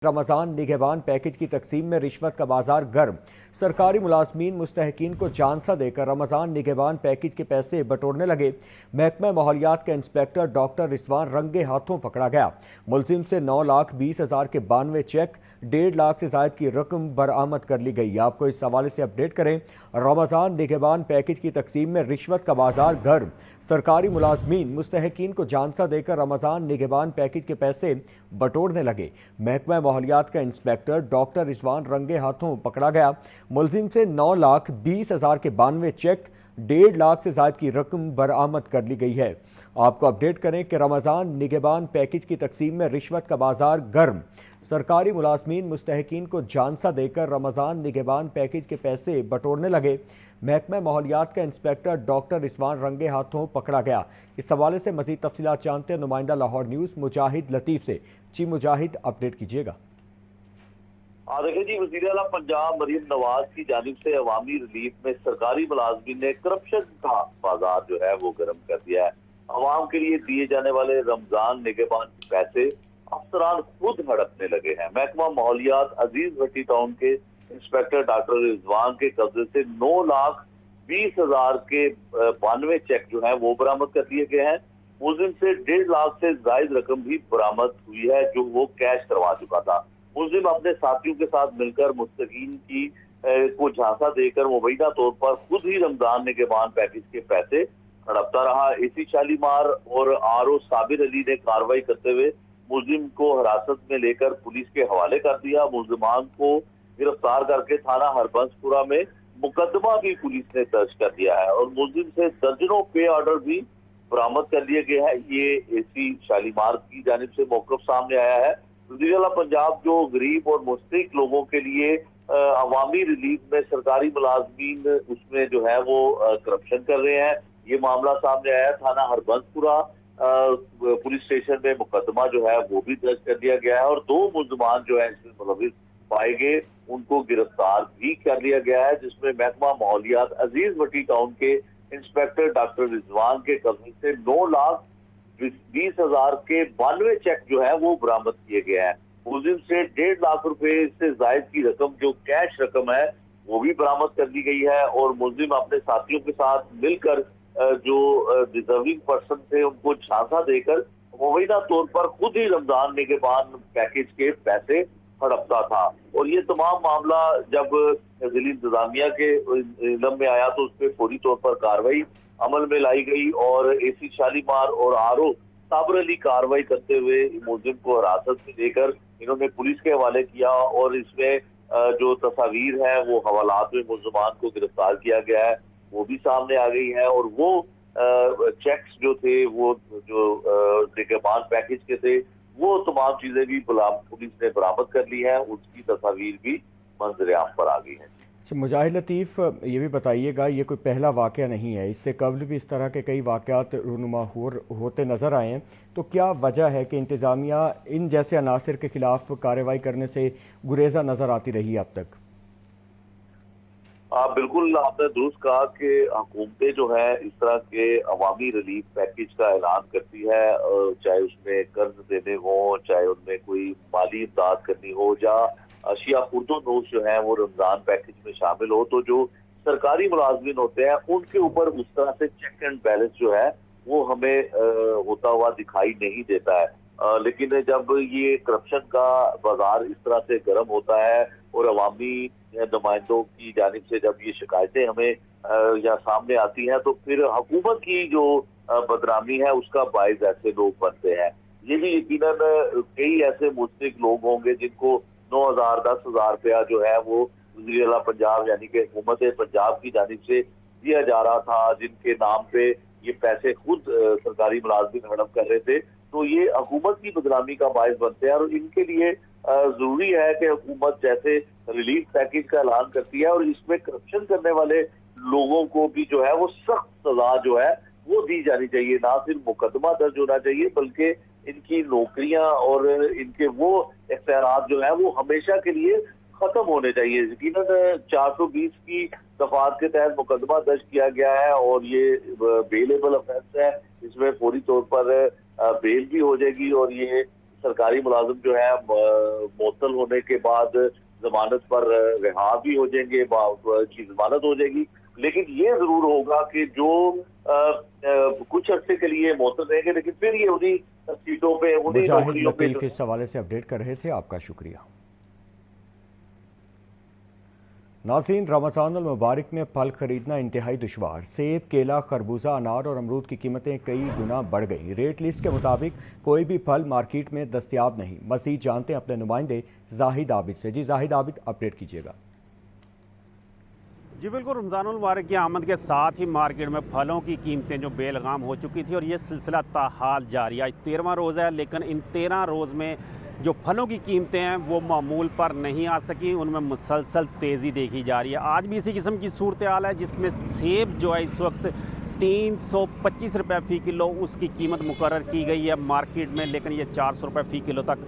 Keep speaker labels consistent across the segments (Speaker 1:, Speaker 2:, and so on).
Speaker 1: Ramzan निगहबान package की तकसीम में रिश्वत का बाजार गर्म। सरकारी मुलाजमीन मुस्तहकीन को झांसा देकर रमजान निगहबान पैकेज के पैसे बटोरने लगे। महकमा माहौलियात का इंस्पेक्टर डॉक्टर रिजवान रंगे हाथों पकड़ा गया। मुलजिम से 9,20,000 के 92 चेक, 1.5 लाख से जायद की रकम बरामद कर ली गई। आपको इस हवाले से अपडेट करें। रमजान निगहबान पैकेज की तकसीम में रिश्वत का बाजार गर्म। सरकारी मुलाजमीन मुस्तहकीन को झांसा देकर रमजान निगहबान पैकेज के पैसे बटोरने लगे। महकमा माहौलियात का इंस्पेक्टर डॉक्टर रिजवान रंगे हाथों पकड़ा गया। मुलजिम से 9,20,000 के 92 चेक, 1.5 लाख से ज्यादा की रकम बरामद कर ली गई है। आपको अपडेट करें कि रमजान निगहबान पैकेज की तकसीम में रिश्वत का बाजार गर्म। सरकारी मुलाजमीन मुस्तहकीन को झांसा देकर रमजान निगहबान पैकेज के पैसे बटोरने लगे। महकमा माहौलियात का इंस्पेक्टर डॉक्टर रिजवान रंगे हाथों पकड़ा गया। इस हवाले से मजीद तफसीलात जानते हैं नुमाइंदा लाहौर न्यूज़ मुजाहिद लतीफ़ से। जी मुजाहिद, अपडेट कीजिएगा।
Speaker 2: देखिए जी, वज़ीर आला पंजाब मरीम नवाज की जानिब से अवामी रिलीफ में सरकारी मुलाजमीन ने करप्शन का बाजार जो है वो गर्म कर दिया है। अवाम के लिए दिए जाने वाले रमजान निगहबान के पैसे अफसरान खुद हड़पने लगे हैं। महकमा माहौलियात अजीज भट्टी टाउन के इंस्पेक्टर डॉक्टर रिजवान के कब्जे से 9,20,000 के 92 चेक जो है वो बरामद कर लिए गए हैं। मुलजिम से 1.5 लाख से जायद रकम भी बरामद हुई है जो वो कैश करवा चुका था। मुलजिम अपने साथियों के साथ मिलकर मुस्तकीन की को झांसा देकर मुबैना तौर पर खुद ही रमजान निगहबान पैकेज के पैसे हड़पता रहा। एसी शालीमार और आरओ साबिर अली ने कार्रवाई करते हुए मुलजिम को हिरासत में लेकर पुलिस के हवाले कर दिया। मुलजिमान को गिरफ्तार करके थाना हरबंसपुरा में मुकदमा भी पुलिस ने दर्ज कर दिया है और मुलजिम से दर्जनों पे ऑर्डर भी बरामद कर लिए गए हैं। ये एसी शालीमार की जानिब से मौक़िफ़ सामने आया है। वज़ीर आला पंजाब जो गरीब और मुस्तहिक लोगों के लिए अवामी रिलीफ में सरकारी मुलाजमीन उसमें जो है वो करप्शन कर रहे हैं, ये मामला सामने आया। थाना हरबंसपुरा पुलिस स्टेशन में मुकदमा जो है वो भी दर्ज कर दिया गया है और 2 मुल्ज़िमान जो है इसमें मुलविस पाए गए उनको गिरफ्तार भी कर लिया गया है, जिसमें महकमा माहौलियात अजीज भट्टी टाउन के इंस्पेक्टर डॉक्टर रिजवान के कब्जे से 9,20,000 के 92 चेक जो है वो बरामद किए गए हैं। मुलजिम से 1.5 लाख रुपए से जायद की रकम जो कैश रकम है वो भी बरामद कर दी गई है और मुलजिम अपने साथियों के साथ मिलकर जो डिजर्विंग पर्सन थे उनको झांसा देकर मुबैना तौर पर खुद ही रमजान निगहबान पैकेज के पैसे हड़पता था। और ये तमाम मामला जब जिला इंतजामिया के इल्म में आया तो उस पर फौरी तौर पर कार्रवाई अमल में लाई गई और एसी शालीमार और आरओ साबिर अली कार्रवाई करते हुए मुलजिम को हिरासत में लेकर इन्होंने पुलिस के हवाले किया और इसमें जो तस्वीर है वो हवालात में मुल्ज़िमान को गिरफ्तार किया गया है वो भी सामने आ गई है और वो चेक्स जो थे वो जो निगहबान पैकेज के थे वो तमाम चीजें भी पुलिस ने बरामद कर ली है, उसकी तस्वीर भी मंजर आम पर आ गई है।
Speaker 1: अच्छा मुजाहिद लतीफ़, ये भी बताइएगा, ये कोई पहला वाक़या नहीं है, इससे कबल भी इस तरह के कई वाक़यात रूनुमा होते नज़र आए हैं, तो क्या वजह है कि इंतज़ामिया इन जैसे अनासर के ख़िलाफ़ कार्रवाई करने से गुरेज़ा नज़र आती रही अब तक?
Speaker 2: बिल्कुल आपने दुरुस्त कहा कि हुकूमतें जो है इस तरह के अवामी रिलीफ पैकेज का ऐलान करती है, चाहे उसमें कर्ज देने हो, चाहे उनमें कोई माली इमदाद करनी हो या अशिया खुर्दोनोश जो है वो रमजान पैकेज में शामिल हो, तो जो सरकारी मुलाजमीन होते हैं उनके ऊपर उस तरह से चेक एंड बैलेंस जो है वो हमें होता हुआ दिखाई नहीं देता है। लेकिन जब ये करप्शन का बाजार इस तरह से गर्म होता है और अवामी नुमाइंदों की जानिब से जब ये शिकायतें हमें या सामने आती हैं तो फिर हुकूमत की जो बदनामी है उसका बाइस ऐसे लोग बनते हैं। ये भी यकीनन कई ऐसे मुस्तहिक लोग होंगे जिनको 9,000 10,000 रुपया जो है वो वज़ीर आला पंजाब यानी कि हुकूमत पंजाब की जानिब से दिया जा रहा था, जिनके नाम पे ये पैसे खुद सरकारी मुलाजमीन हड़प कर रहे थे, तो ये हुकूमत की बदनामी का बायस बनते हैं और इनके लिए जरूरी है कि हुकूमत जैसे रिलीफ पैकेज का ऐलान करती है और इसमें करप्शन करने वाले लोगों को भी जो है वो सख्त सजा जो है वो दी जानी चाहिए। ना सिर्फ मुकदमा दर्ज होना चाहिए बल्कि इनकी नौकरियां और इनके वो इख्तियारात जो है वो हमेशा के लिए खत्म होने चाहिए। यकीनन 420 की दफात के तहत मुकदमा दर्ज किया गया है और ये बेलेबल ऑफेंस है, इसमें फौरी तौर पर बेल भी हो जाएगी और ये सरकारी मुलाजिम जो है मुअत्तल होने के बाद जमानत पर रिहा भी हो जाएंगे, की जमानत हो जाएगी। लेकिन ये जरूर होगा कि जो कुछ अरसे के लिए मुअत्तल रहेंगे, लेकिन फिर ये उन्हीं सीटों पे, उन्हीं
Speaker 1: मुजाहिद
Speaker 2: नौकरियों पे।
Speaker 1: लतीफ इस हवाले से अपडेट कर रहे थे, आपका शुक्रिया। नाज़रीन, रमज़ान अल मुबारक में फल खरीदना इंतहाई दुश्वार। सेब, केला, खरबूजा, अनार और अमरूद की कीमतें कई गुना बढ़ गई। रेट लिस्ट के मुताबिक कोई भी फल मार्केट में दस्तयाब नहीं। मज़ीद जानते हैं अपने नुमाइंदे जाहिद आबिद से। जी जाहिद आबिद, अपडेट कीजिएगा।
Speaker 3: जी बिल्कुल, रमज़ान उल मुबारक की आमद के साथ ही मार्केट में फलों की कीमतें जो बेलगाम हो चुकी थी और ये सिलसिला ताहाल जारी है। 13वां रोज़ है, लेकिन इन 13 रोज़ में जो फलों की कीमतें हैं वो मामूल पर नहीं आ सकी, उनमें मुसलसल तेज़ी देखी जा रही है। आज भी इसी किस्म की सूरत हाल है, जिसमें सेब जो है इस वक्त 325 रुपये फ़ी किलो उसकी कीमत मुकर्रर की गई है मार्केट में, लेकिन ये 400 रुपये फ़ी किलो तक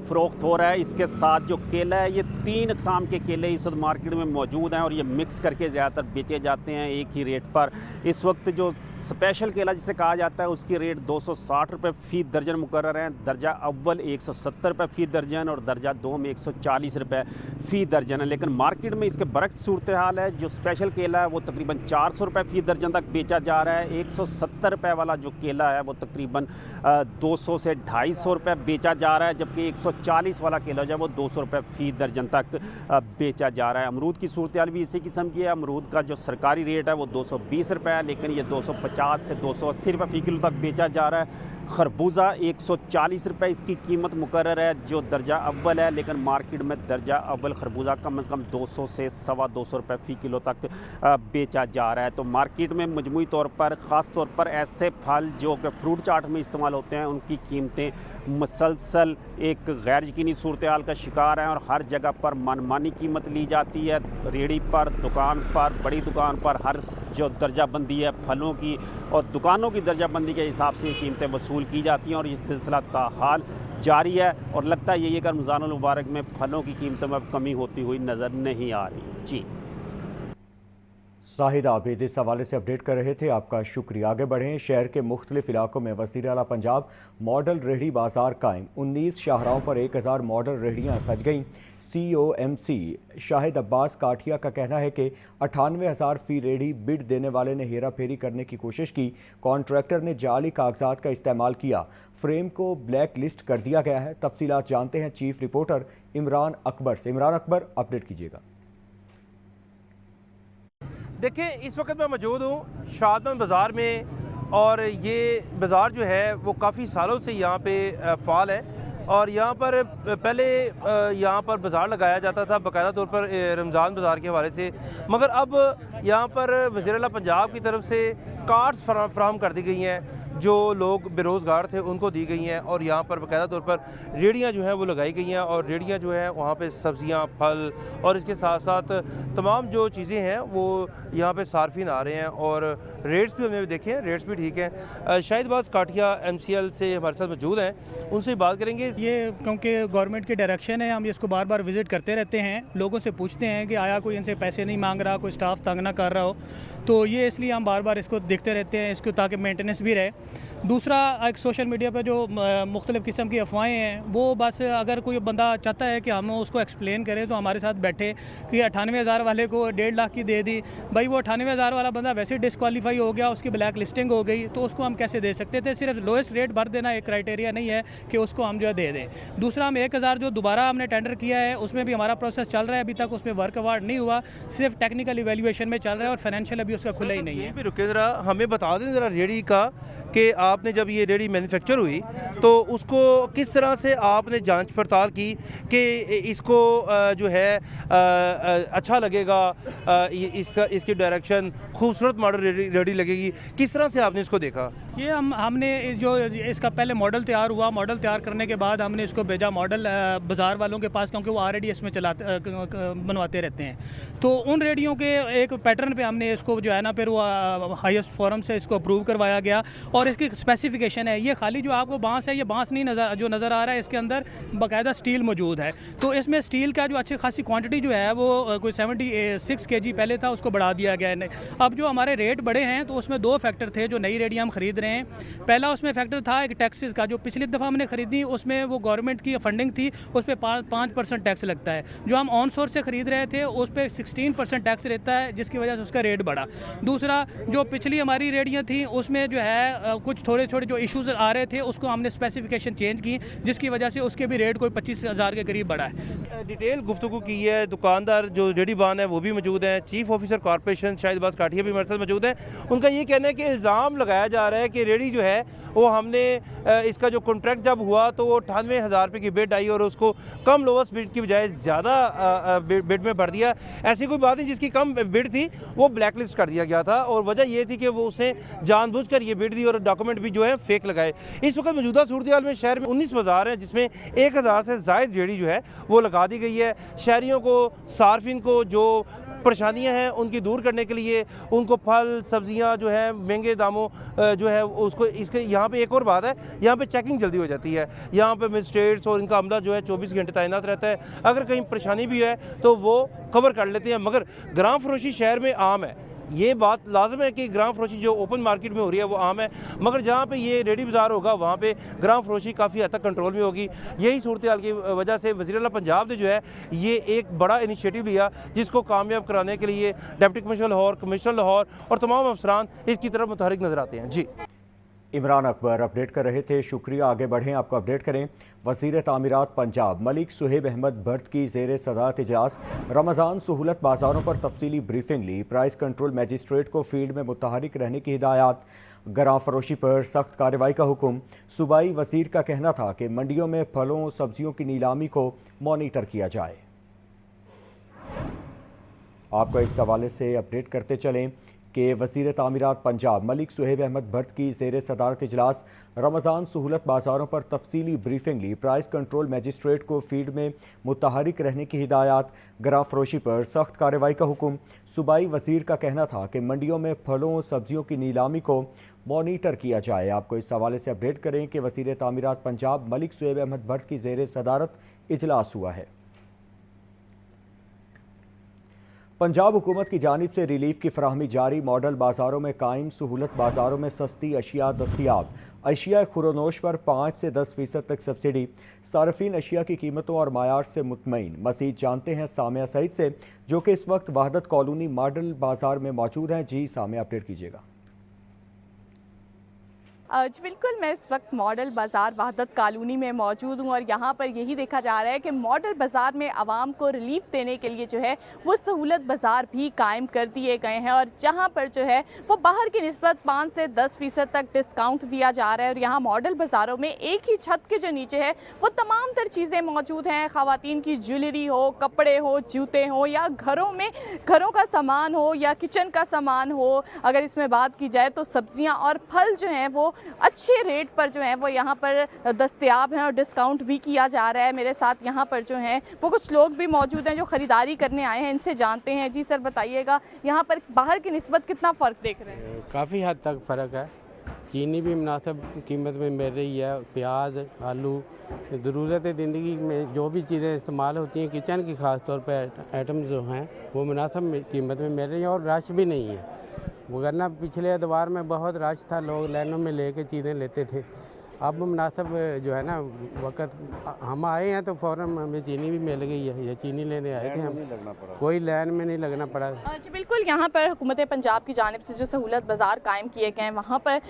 Speaker 3: फ़रोख्त हो रहा है। इसके साथ जो केला है, ये 3 अक़साम के केले इस वक्त मार्केट में मौजूद हैं और ये मिक्स करके ज़्यादातर बेचे जाते हैं एक ही रेट पर। इस वक्त जो स्पेशल केला जिसे कहा जाता है उसकी रेट 260 रुपये फ़ी दर्जन मुकर्रर है। दर्जा अव्वल 170 रुपये फ़ी दर्जन और दर्जा दो में 140 रुपये फ़ी दर्जन है। लेकिन मार्केट में इसके बरक्स सूरत हाल है। जो स्पेशल केला है वो तकरीबन 400 रुपये फ़ी दर्जन तक बेचा जा रहा है। 170 रुपये वाला जो केला है वो तकरीबन 200 से 250 रुपये बेचा जा रहा है, जबकि 140 वाला केला जो है वो 200 रुपये फ़ी दर्जन तक बेचा जा रहा है। अमरूद की सूरत हाल भी इसी किस्म की है। अमरूद का जो सरकारी रेट है वो 220 रुपये है, लेकिन ये 250 से 280 रुपये फ़ी किलो तक बेचा जा रहा है। खरबूजा 140 रुपये इसकी कीमत मुकर्रर है जो दर्जा अव्वल है, लेकिन मार्केट में दर्जा अव्वल खरबूजा कम से कम 200 से 225 रुपये फ़ी किलो तक बेचा जा रहा है। तो मार्केट में मजमूई तौर पर ख़ास तौर पर ऐसे फल जो कि फ्रूट चाट में इस्तेमाल होते हैं उनकी कीमतें मुसलसल एक गैर यकीनी सूरत हाल का शिकार हैं और हर जगह पर मनमानी कीमत ली जाती है। रेहड़ी पर, दुकान पर, बड़ी दुकान पर हर जो दर्जाबंदी है फलों की और दुकानों की दर्जाबंदी के हिसाब से कीमतें वसूल की जाती हैं और ये सिलसिला ताहाल जारी है। और लगता है यही कि रमज़ान उल मुबारक में फलों की कीमतों में कमी होती हुई नज़र नहीं आ रही। जी
Speaker 1: जाहिद आबिद इस हवाले से अपडेट कर रहे थे, आपका शुक्रिया। आगे बढ़ें। शहर के मुख्तलिफ इलाकों में वज़ीर आला पंजाब मॉडल रेहड़ी बाज़ार कायम। 19 शाहराहों पर 1000 मॉडल रेहड़ियाँ सज गईं। COMC शाहिद अब्बास काठिया का कहना है कि 98,000 फ़ी रेहड़ी बिड देने वाले ने हेरा फेरी करने की कोशिश की। कॉन्ट्रैक्टर ने जाली कागजात का इस्तेमाल किया। फ्रेम को ब्लैक लिस्ट कर दिया गया है। तफसीलात जानते हैं चीफ रिपोर्टर इमरान अकबर से। इमरान अकबर, अपडेट कीजिएगा।
Speaker 4: देखिए, इस वक्त मैं मौजूद हूँ शादमंद बाज़ार में और ये बाज़ार जो है वो काफ़ी सालों से यहाँ पे फ़ाल है और यहाँ पर पहले यहाँ पर बाज़ार लगाया जाता था बाकायदा तौर पर रमज़ान बाज़ार के हवाले से, मगर अब यहाँ पर वज़ीर आला पंजाब की तरफ से कार्ड्स फराहम कर दी गई हैं जो लोग बेरोज़गार थे उनको दी गई हैं और यहाँ पर बाकायदा तौर पर रेहड़ियाँ जो हैं वो लगाई गई हैं और रेहड़ियाँ जो हैं वहाँ पे सब्ज़ियाँ, फल और इसके साथ साथ तमाम जो चीज़ें हैं वो यहाँ पे सार्फिन आ रहे हैं और रेट्स भी हमने देखे हैं, रेट्स भी ठीक हैं। शाहिद अब्बास काठिया MCL से हमारे साथ मौजूद हैं, उनसे बात करेंगे।
Speaker 5: ये क्योंकि गवर्नमेंट की डायरेक्शन है, हम इसको बार बार विज़िट करते रहते हैं, लोगों से पूछते हैं कि आया कोई इनसे पैसे नहीं मांग रहा, कोई स्टाफ तंग ना कर रहा हो, तो ये इसलिए हम बार बार इसको देखते रहते हैं इसको ताकि मेंटेनेंस भी रहे। दूसरा, एक सोशल मीडिया पर जो मुख्तलिफ़ किस्म की अफवाहें हैं वो बस अगर कोई बंदा चाहता है कि हम उसको एक्सप्लेन करें तो हमारे साथ बैठे कि 98,000 वाले को 1.5 लाख की दे दी। भाई वो 98,000 वाला बंदा वैसे डिस्क्वालीफाई हो गया, उसकी ब्लैक लिस्टिंग हो गई, तो उसको हम कैसे दे सकते थे। सिर्फ लोएस्ट रेट भर देना एक क्राइटेरिया नहीं है कि उसको हम जो है दे दें। दूसरा, हम 1,000 जो दोबारा हमने टेंडर किया है उसमें भी हमारा प्रोसेस चल रहा है, अभी तक उसमें वर्क अवार्ड नहीं हुआ, सिर्फ टेक्निकल इवेल्युएशन में चल रहा है और फाइनेंशियल अभी उसका खुला ही नहीं है।
Speaker 4: रुके ज़रा, हमें बता दें ज़रा रेहड़ी का कि आपने जब ये रेहड़ी मैन्युफैक्चर हुई तो उसको किस तरह से आपने जांच पड़ताल की कि इसको जो है अच्छा लगेगा, इसकी डायरेक्शन खूबसूरत मॉडल रेहड़ी लगेगी, किस तरह से आपने इसको देखा?
Speaker 5: ये हमने जो इसका पहले मॉडल तैयार हुआ, मॉडल तैयार करने के बाद हमने इसको भेजा मॉडल बाज़ार वालों के पास, क्योंकि वो ऑलरेडी इसमें बनवाते रहते हैं। तो उन रेडियो के एक पैटर्न पे हमने इसको जो है ना फिर वो हाईएस्ट फोरम से इसको अप्रूव करवाया गया और इसकी स्पेसिफिकेशन है, ये खाली जो आपको बांस है, ये बांस नहीं जो नज़र आ रहा है, इसके अंदर बाकायदा स्टील मौजूद है। तो इसमें स्टील का जो अच्छी खासी क्वांटिटी जो है वो कोई 76 kg पहले था, उसको बढ़ा दिया गया है। अब जो हमारे रेट बढ़े हैं तो उसमें 2 फैक्टर थे जो नई रेडियाँ हम ख़रीद रहे रहे हैं। पहला उसमें फैक्टर था एक टैक्सेस का, जो पिछली दफ़ा हमने ख़रीदी उसमें वो गवर्नमेंट की फंडिंग थी, उस पर 5% टैक्स लगता है। जो हम ऑन सोर्स से ख़रीद रहे थे उस पर 16% टैक्स रहता है, जिसकी वजह से उसका रेट बढ़ा। दूसरा, जो पिछली हमारी रेडियाँ थी उसमें जो है कुछ थोड़े थोड़े जो इशूज़ आ रहे थे, उसको हमने स्पेसिफिकेशन चेंज की, जिसकी वजह से उसके भी रेट कोई 25,000 के करीब बढ़ा है।
Speaker 4: डिटेल गुफ्तगू की है। दुकानदार जो रेडी बान है वो भी मौजूद हैं, chief officer corporation Shahid Abbas Kathia भी हमारे साथ मौजूद हैं। उनका ये कहना है कि इल्ज़ाम लगाया जा रहा है कि रेडी जो है वो हमने इसका जो कॉन्ट्रैक्ट जब हुआ तो वो 98,000 रुपये की बिड आई और उसको कम लोवेस्ट बिड की बजाय ज़्यादा बिड में भर दिया। ऐसी कोई बात नहीं, जिसकी कम बिड थी वो ब्लैक लिस्ट कर दिया गया था और वजह ये थी कि वो उसने जानबूझकर ये बिड दी और डॉक्यूमेंट भी जो है फेक लगाए। इस वक्त मौजूदा सूरत हाल में शहर में 19 बाज़ार हैं, जिसमें 1,000 से ज़ायद रेडी जो है वो लगा दी गई है। शहरियों को, सार्फिन को जो परेशानियां हैं उनकी दूर करने के लिए उनको फल सब्जियां जो है महंगे दामों जो है उसको इसके यहाँ पे एक और बात है, यहाँ पे चेकिंग जल्दी हो जाती है। यहाँ पे मजिस्ट्रेट्स और इनका अमला जो है 24 घंटे तैनात रहता है। अगर कहीं परेशानी भी है तो वो कवर कर लेते हैं। मगर ग्राम फरोशी शहर में आम है, ये बात लाजम है कि ग्राम फरोशी जो ओपन मार्केट में हो रही है वो आम है, मगर जहाँ पे ये रेडी बाज़ार होगा वहाँ पे ग्राम फरोशी काफ़ी हद तक कंट्रोल में होगी। यही सूरत हाल की वजह से वज़ीर आला पंजाब ने जो है ये एक बड़ा इनिशिएटिव लिया, जिसको कामयाब कराने के लिए deputy commissioner Lahore, commissioner Lahore और तमाम अफसरान इसकी तरफ मुतहरिक नज़र आते हैं। जी,
Speaker 1: इमरान अकबर अपडेट कर रहे थे, शुक्रिया। आगे बढ़ें, आपको अपडेट करें। वज़ीर तामीरात पंजाब मलिक सुहेब अहमद भट्ट की ज़ेर सदारत इजलास रमज़ान सहूलत बाज़ारों पर तफसीली ब्रीफिंग ली। प्राइस कंट्रोल मजिस्ट्रेट को फील्ड में मुतहरिक रहने की हिदायत, ग्राम फरोशी पर सख्त कार्रवाई का हुक्म। सूबाई वज़ीर का कहना था कि मंडियों में फलों सब्जियों की नीलामी को मॉनिटर किया जाए। आपको इस हवाले से अपडेट करते चलें कि वज़ीर तामीरात पंजाब मलिक सुहेब अहमद भट्ट की ज़ेर सदारत इजलास रमज़ान सहूलत बाज़ारों पर तफसीली ब्रीफिंग ली। प्राइस कंट्रोल मजिस्ट्रेट को फील्ड में मुतहरिक रहने की हिदायत, ग्राम फरोशी पर सख्त कार्रवाई का हुक्म। सूबाई वज़ीर का कहना था कि मंडियों में फलों सब्जियों की नीलामी को मॉनिटर किया जाए। आपको इस हवाले से अपडेट करें कि वज़ीर तामीरात पंजाब मलिक सुहेब अहमद भट्ट की ज़ेर सदारत इजलास हुआ है। पंजाब हुकूमत की जानिब से रिलीफ की फराहमी जारी, मॉडल बाज़ारों में कायम, सहूलत बाज़ारों में सस्ती अशिया दस्तियाब। अशिया खुरोनोश पर 5 से 10% तक सब्सिडी। सार्फिन अशिया की कीमतों और मायार से मुतमईन। मज़ीद जानते हैं सामिया सईद से, जो कि इस वक्त वहदत कॉलोनी मॉडल बाज़ार में मौजूद हैं। जी सामिया, अपडेट कीजिएगा।
Speaker 6: जी बिल्कुल, मैं इस वक्त मॉडल बाज़ार वहदत कॉलोनी में मौजूद हूँ और यहाँ पर यही देखा जा रहा है कि मॉडल बाज़ार में आवाम को रिलीफ देने के लिए जो है वो सहूलत बाज़ार भी कायम कर दिए गए हैं और जहाँ पर जो है वो बाहर की निस्बत 5 से 10% तक डिस्काउंट दिया जा रहा है। और यहाँ मॉडल बाज़ारों में एक ही छत के जो नीचे है वो तमाम तर चीज़ें मौजूद हैं। ख़वातीन की ज्वेलरी हो, कपड़े हो, जूते हो या घरों का सामान हो या किचन का सामान हो। अगर इसमें बात की जाए तो सब्जियाँ और फल जो हैं वो अच्छे रेट पर जो है वो यहाँ पर दस्तयाब हैं और डिस्काउंट भी किया जा रहा है। मेरे साथ यहाँ पर जो हैं वो कुछ लोग भी मौजूद हैं जो ख़रीदारी करने आए हैं, इनसे जानते हैं। जी सर, बताइएगा यहाँ पर बाहर की निस्बत कितना फ़र्क देख रहे हैं?
Speaker 7: काफ़ी हद तक फ़र्क है। चीनी भी मुनासिब कीमत में मिल रही है, प्याज, आलू, ज़रूरत ज़िंदगी में जो भी चीज़ें इस्तेमाल होती हैं किचन की, ख़ास तौर पर आइटम जो हैं वो मुनासिब कीमत में मिल रही हैं और रश भी नहीं है। वरना पिछले एतवार में बहुत रश था, लोग लाइनों में लेके चीज़ें लेते थे। अब मुनासिब जो है ना वक्त हम आए हैं तो फ़ौरन हमें चीनी भी मिल गई है। ये चीनी लेने आए थे हम, कोई लाइन में नहीं लगना पड़ा।
Speaker 6: जी बिल्कुल, यहाँ पर हुकूमत पंजाब की जानिब से जो सहूलत बाज़ार कायम किए गए हैं वहाँ पर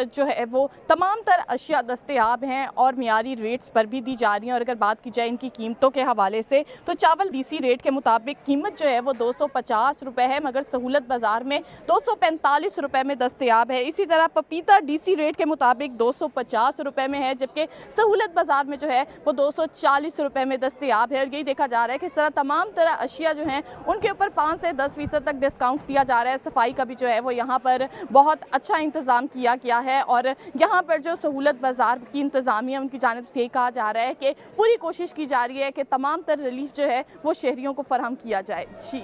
Speaker 6: जो है वो तमाम तर अशिया दस्तयाब हैं और मियारी रेट्स पर भी दी जा रही हैं। और अगर बात की जाए इनकी कीमतों के हवाले से तो चावल DC रेट के मुताबिक कीमत जो है वो 250 रुपये है, मगर सहूलत बाज़ार में 245 रुपये में दस्तयाब है। इसी तरह पपीता DC रेट के मुताबिक 250 रुपए में है, जबकि सहूलत बाजार में जो है वो 240 रुपए में दस्तयाब है। और यही देखा जा रहा है कि इस तरह तमाम तरह अशिया जो हैं उनके ऊपर 5 से 10% तक डिस्काउंट दिया जा रहा है। सफाई का भी जो है वो यहाँ पर बहुत अच्छा इंतज़ाम किया गया है और यहाँ पर जो सहूलत बाजार की इंतज़ामिया उनकी जानिब से कहा जा रहा है कि पूरी कोशिश की जा रही है कि तमाम तर रिलीफ जो है वो शहरियों को फराहम किया जाए। जी।